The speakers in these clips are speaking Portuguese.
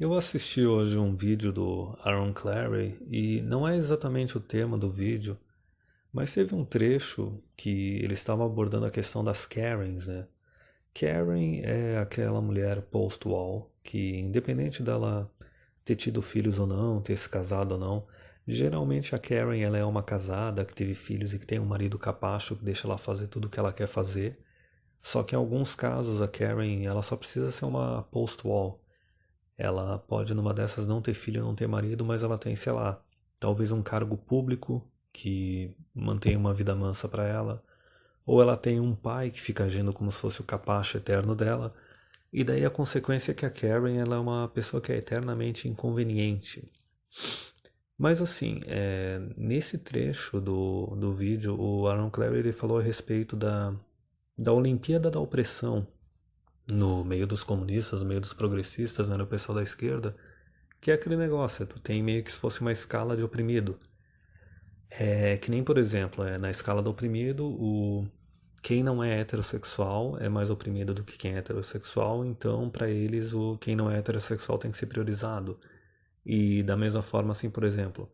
Eu assisti hoje um vídeo do Aaron Clary e não é exatamente o tema do vídeo, mas teve um trecho que ele estava abordando a questão das Karens, né? Karen é aquela mulher post-wall que, independente dela ter tido filhos ou não, ter se casado ou não, geralmente a Karen ela é uma casada que teve filhos e que tem um marido capacho que deixa ela fazer tudo o que ela quer fazer. Só que em alguns casos a Karen ela só precisa ser uma post-wall. Ela pode, numa dessas, não ter filho, não ter marido, mas ela tem, sei lá, talvez um cargo público que mantém uma vida mansa para ela, ou ela tem um pai que fica agindo como se fosse o capacho eterno dela, e daí a consequência é que a Karen ela é uma pessoa que é eternamente inconveniente. Mas assim, nesse trecho do vídeo, o Aaron Clary ele falou a respeito da Olimpíada da Opressão no meio dos comunistas, no meio dos progressistas, né, no pessoal da esquerda, que é aquele negócio, tu tem meio que se fosse uma escala de oprimido. É que nem, por exemplo, na escala do oprimido, quem não é heterossexual é mais oprimido do que quem é heterossexual, então para eles quem não é heterossexual tem que ser priorizado. E da mesma forma, assim, por exemplo,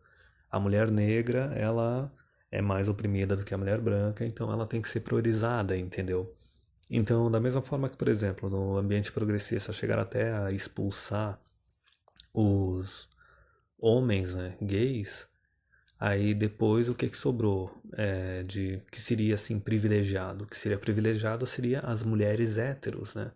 a mulher negra, ela é mais oprimida do que a mulher branca, então ela tem que ser priorizada, entendeu? Então, da mesma forma que, por exemplo, no ambiente progressista chegar até a expulsar os homens, né, gays, aí depois o que que sobrou de que seria assim privilegiado? O que seria privilegiado seria as mulheres héteros, né?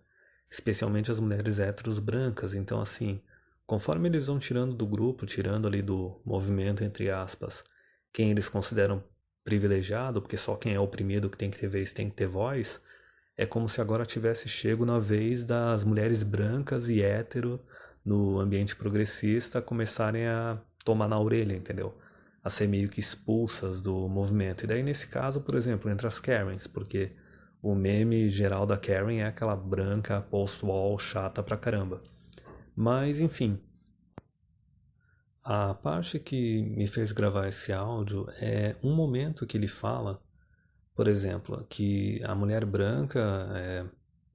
Especialmente as mulheres héteros brancas. Então, assim, conforme eles vão tirando do grupo, tirando ali do movimento, entre aspas, quem eles consideram privilegiado, porque só quem é oprimido que tem que ter vez, tem que ter voz, é como se agora tivesse chego na vez das mulheres brancas e hétero no ambiente progressista começarem a tomar na orelha, entendeu? A ser meio que expulsas do movimento. E daí, nesse caso, por exemplo, entre as Karens, porque o meme geral da Karen é aquela branca post-wall chata pra caramba. Mas, enfim, a parte que me fez gravar esse áudio é um momento que ele fala, por exemplo, que a mulher branca,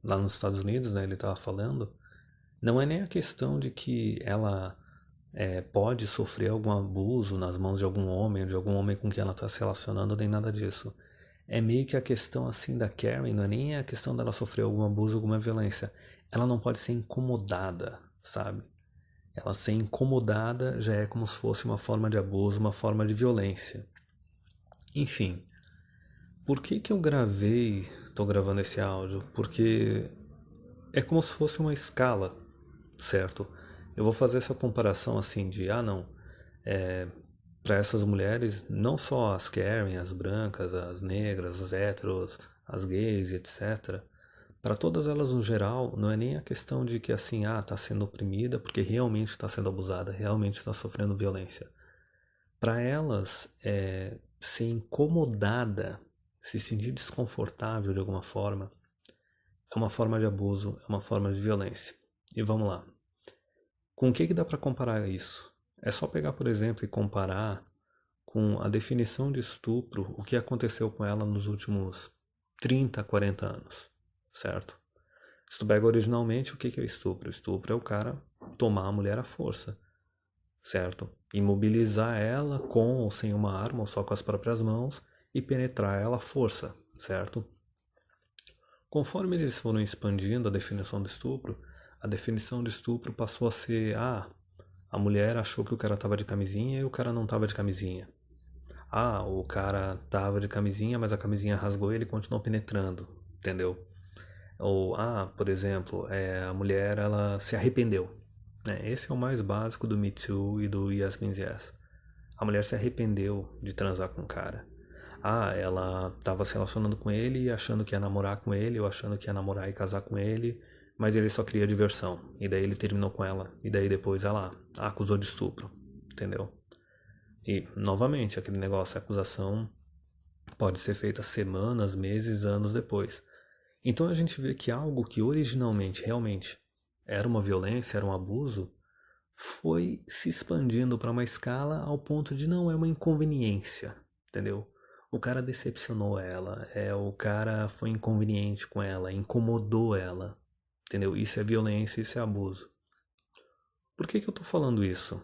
lá nos Estados Unidos, né, ele estava falando, não é nem a questão de que ela pode sofrer algum abuso nas mãos de algum homem com quem ela está se relacionando, nem nada disso. É meio que a questão assim da Karen, não é nem a questão dela sofrer algum abuso, alguma violência. Ela não pode ser incomodada, sabe? Ela ser incomodada já é como se fosse uma forma de abuso, uma forma de violência. Enfim, por que que eu tô gravando esse áudio? Porque é como se fosse uma escala, certo? Eu vou fazer essa comparação assim de, não, para essas mulheres, não só as Karen, as brancas, as negras, as héteros, as gays, etc. Para todas elas no geral, não é nem a questão de que assim, tá sendo oprimida porque realmente está sendo abusada, realmente está sofrendo violência. Para elas, ser incomodada, se sentir desconfortável de alguma forma, é uma forma de abuso, é uma forma de violência. E vamos lá. Com o que dá para comparar isso? É só pegar, por exemplo, e comparar com a definição de estupro, o que aconteceu com ela nos últimos 30, 40 anos, certo? Se tu pega originalmente, o que é estupro? Estupro é o cara tomar a mulher à força, certo? Imobilizar ela com ou sem uma arma, ou só com as próprias mãos, e penetrar ela à força, certo? Conforme eles foram expandindo a definição de estupro passou a ser, a mulher achou que o cara estava de camisinha e o cara não estava de camisinha. O cara tava de camisinha, mas a camisinha rasgou e ele continuou penetrando, entendeu? Ou, por exemplo, a mulher ela se arrependeu. Né? Esse é o mais básico do Me Too e do Yes Means Yes. A mulher se arrependeu de transar com o cara. Ela estava se relacionando com ele e achando que ia namorar com ele, ou achando que ia namorar e casar com ele, mas ele só queria diversão. E daí ele terminou com ela. E daí depois ela acusou de estupro, entendeu? E, novamente, aquele negócio, a acusação pode ser feita semanas, meses, anos depois. Então a gente vê que algo que originalmente realmente era uma violência, era um abuso, foi se expandindo para uma escala ao ponto de não é uma inconveniência, entendeu? O cara decepcionou ela, o cara foi inconveniente com ela, incomodou ela, entendeu? Isso é violência, isso é abuso. Por que que eu tô falando isso?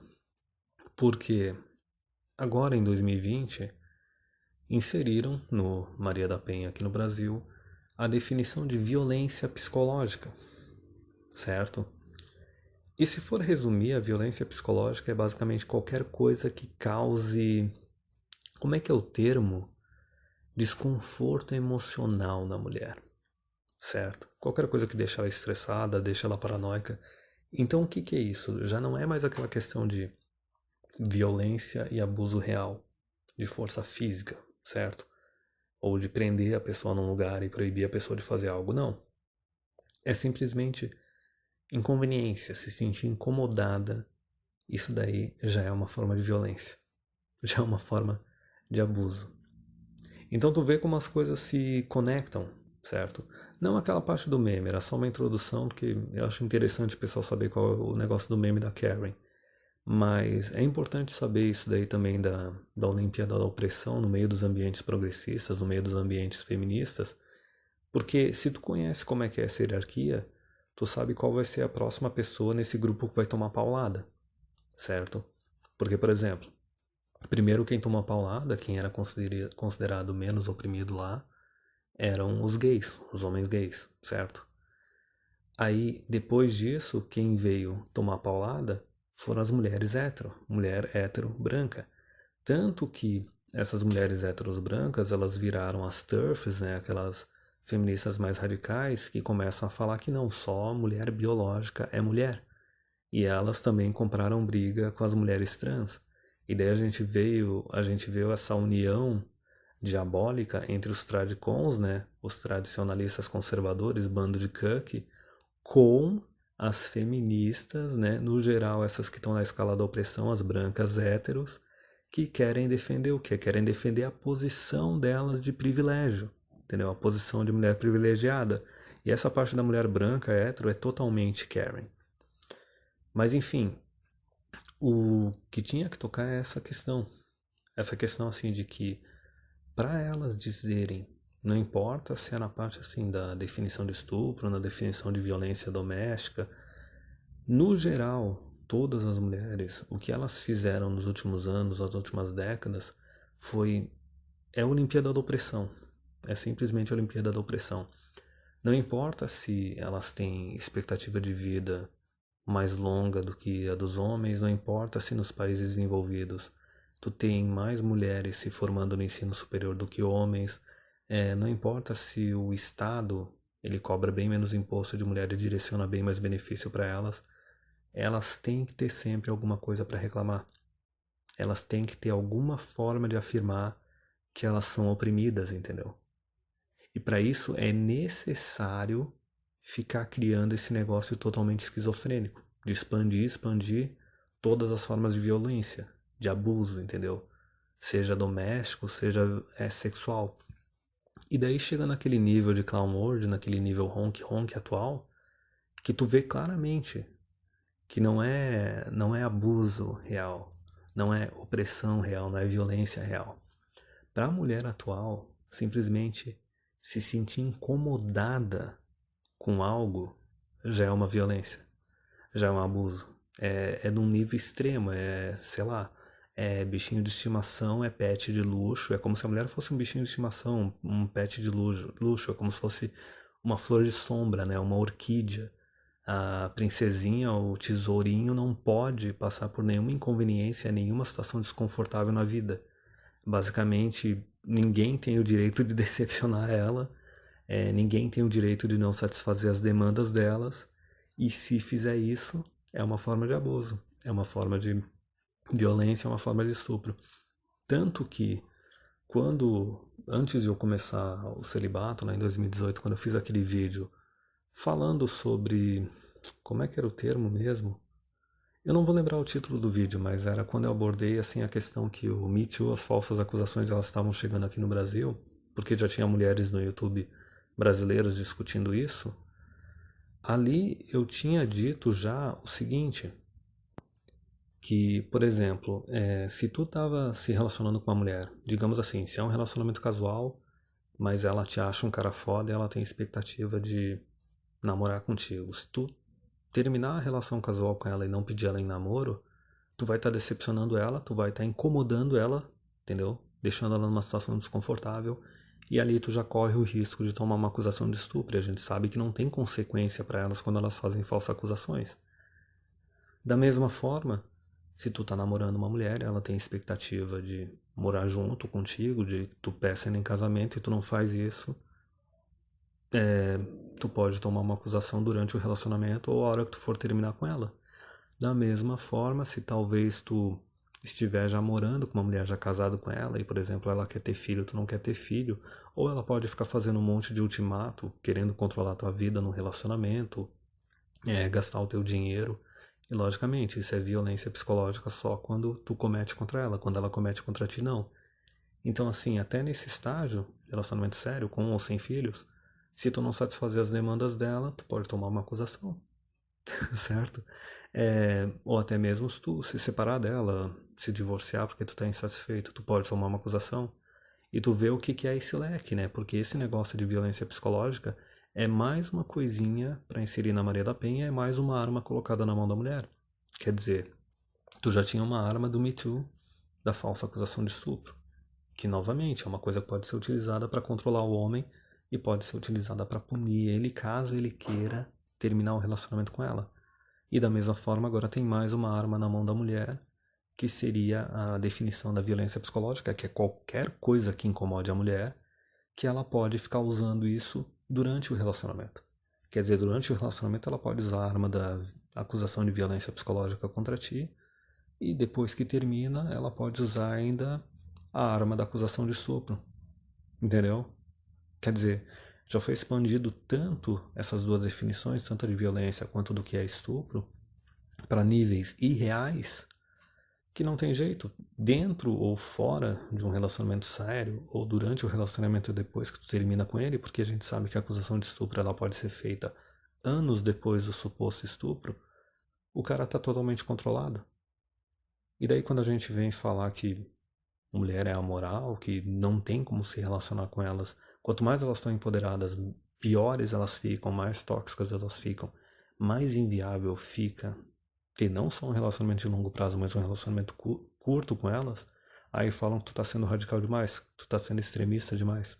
Porque agora em 2020 inseriram no Maria da Penha aqui no Brasil a definição de violência psicológica, certo? E se for resumir, a violência psicológica é basicamente qualquer coisa que cause, como é que é o termo? Desconforto emocional na mulher, certo? Qualquer coisa que deixa ela estressada, deixa ela paranoica. Então o que que é isso? Já não é mais aquela questão de violência e abuso real, de força física, certo? Ou de prender a pessoa num lugar e proibir a pessoa de fazer algo, não. É simplesmente inconveniência, se sentir incomodada. Isso daí já é uma forma de violência, já é uma forma de abuso. Então tu vê como as coisas se conectam, certo? Não aquela parte do meme, era só uma introdução, porque eu acho interessante o pessoal saber qual é o negócio do meme da Karen. Mas é importante saber isso daí também da Olimpíada da Opressão no meio dos ambientes progressistas, no meio dos ambientes feministas, porque se tu conhece como é que é essa hierarquia, tu sabe qual vai ser a próxima pessoa nesse grupo que vai tomar paulada, certo? Porque, por exemplo, primeiro quem tomou paulada, quem era considerado menos oprimido lá, eram os gays, os homens gays, certo? Aí, depois disso, quem veio tomar paulada foram as mulheres hétero, mulher hétero branca. Tanto que essas mulheres héteros brancas, elas viraram as TERFs, né, aquelas feministas mais radicais que começam a falar que não, só mulher biológica é mulher. E elas também compraram briga com as mulheres trans. E daí a gente veio essa união diabólica entre os tradicons, né, os tradicionalistas conservadores, bando de cuck, com as feministas, né, no geral essas que estão na escala da opressão, as brancas héteros, que querem defender o quê? Querem defender a posição delas de privilégio, entendeu? A posição de mulher privilegiada. E essa parte da mulher branca hétero é totalmente Karen. Mas enfim, o que tinha que tocar é essa questão assim de que para elas dizerem, não importa se é na parte assim da definição de estupro, na definição de violência doméstica, no geral, todas as mulheres, o que elas fizeram nos últimos anos, nas últimas décadas, foi é a Olimpíada da Opressão. É simplesmente a Olimpíada da Opressão. Não importa se elas têm expectativa de vida mais longa do que a dos homens, não importa se nos países desenvolvidos tu tem mais mulheres se formando no ensino superior do que homens, não importa se o Estado ele cobra bem menos imposto de mulher e direciona bem mais benefício para elas têm que ter sempre alguma coisa para reclamar. Elas têm que ter alguma forma de afirmar que elas são oprimidas, entendeu? E para isso é necessário ficar criando esse negócio totalmente esquizofrênico, de expandir todas as formas de violência, de abuso, entendeu? Seja doméstico, seja sexual. E daí chega naquele nível de clown world, naquele nível honk atual, que tu vê claramente que não é abuso real, não é opressão real, não é violência real. Para a mulher atual, simplesmente se sentir incomodada com algo já é uma violência, já é um abuso. É de um nível extremo, sei lá, é bichinho de estimação, é pet de luxo, é como se a mulher fosse um bichinho de estimação, um pet de luxo, é como se fosse uma flor de sombra, né, uma orquídea. A princesinha, o tesourinho não pode passar por nenhuma inconveniência, nenhuma situação desconfortável na vida. Basicamente, ninguém tem o direito de decepcionar ela, ninguém tem o direito de não satisfazer as demandas delas, e se fizer isso, é uma forma de abuso, é uma forma de violência, é uma forma de estupro. Tanto que, antes de eu começar o celibato, lá em 2018, quando eu fiz aquele vídeo falando sobre, como é que era o termo mesmo? Eu não vou lembrar o título do vídeo, mas era quando eu abordei assim a questão que o Me Too, as falsas acusações, elas estavam chegando aqui no Brasil, porque já tinha mulheres no YouTube brasileiros discutindo isso. Ali eu tinha dito já o seguinte, que, por exemplo, se tu estava se relacionando com uma mulher, digamos assim, se é um relacionamento casual, mas ela te acha um cara foda e ela tem expectativa de namorar contigo. Se tu terminar a relação casual com ela e não pedir ela em namoro, tu vai estar decepcionando ela, tu vai estar incomodando ela, entendeu? Deixando ela numa situação desconfortável. E ali tu já corre o risco de tomar uma acusação de estupro. E a gente sabe que não tem consequência para elas quando elas fazem falsas acusações. Da mesma forma, se tu tá namorando uma mulher, ela tem expectativa de morar junto contigo, de que tu peça ela em casamento e tu não faz isso, tu pode tomar uma acusação durante o relacionamento ou a hora que tu for terminar com ela. Da mesma forma, se talvez tu estiver já morando com uma mulher já casada com ela e, por exemplo, ela quer ter filho, tu não quer ter filho, ou ela pode ficar fazendo um monte de ultimato, querendo controlar a tua vida no relacionamento, gastar o teu dinheiro. E, logicamente, isso é violência psicológica só quando tu comete contra ela, quando ela comete contra ti, não. Então, assim, até nesse estágio, relacionamento sério, com ou sem filhos, se tu não satisfazer as demandas dela, tu pode tomar uma acusação, certo? Ou até mesmo se tu se separar dela, se divorciar porque tu tá insatisfeito, tu pode tomar uma acusação. E tu vê o que é esse leque, né? Porque esse negócio de violência psicológica é mais uma coisinha para inserir na Maria da Penha, é mais uma arma colocada na mão da mulher. Quer dizer, tu já tinha uma arma do Me Too, da falsa acusação de estupro, que novamente é uma coisa que pode ser utilizada para controlar o homem e pode ser utilizada para punir ele caso ele queira terminar o relacionamento com ela. E da mesma forma, agora tem mais uma arma na mão da mulher, que seria a definição da violência psicológica, que é qualquer coisa que incomode a mulher, que ela pode ficar usando isso durante o relacionamento. Quer dizer, durante o relacionamento ela pode usar a arma da acusação de violência psicológica contra ti, e depois que termina, ela pode usar ainda a arma da acusação de estupro. Entendeu? Quer dizer, já foi expandido tanto essas duas definições, tanto de violência quanto do que é estupro, para níveis irreais, que não tem jeito. Dentro ou fora de um relacionamento sério, ou durante o relacionamento depois que tu termina com ele, porque a gente sabe que a acusação de estupro ela pode ser feita anos depois do suposto estupro, o cara está totalmente controlado. E daí quando a gente vem falar que mulher é amoral, que não tem como se relacionar com elas, quanto mais elas estão empoderadas, piores elas ficam, mais tóxicas elas ficam, mais inviável fica ter não só um relacionamento de longo prazo, mas um relacionamento curto com elas, aí falam que tu tá sendo radical demais, que tu tá sendo extremista demais.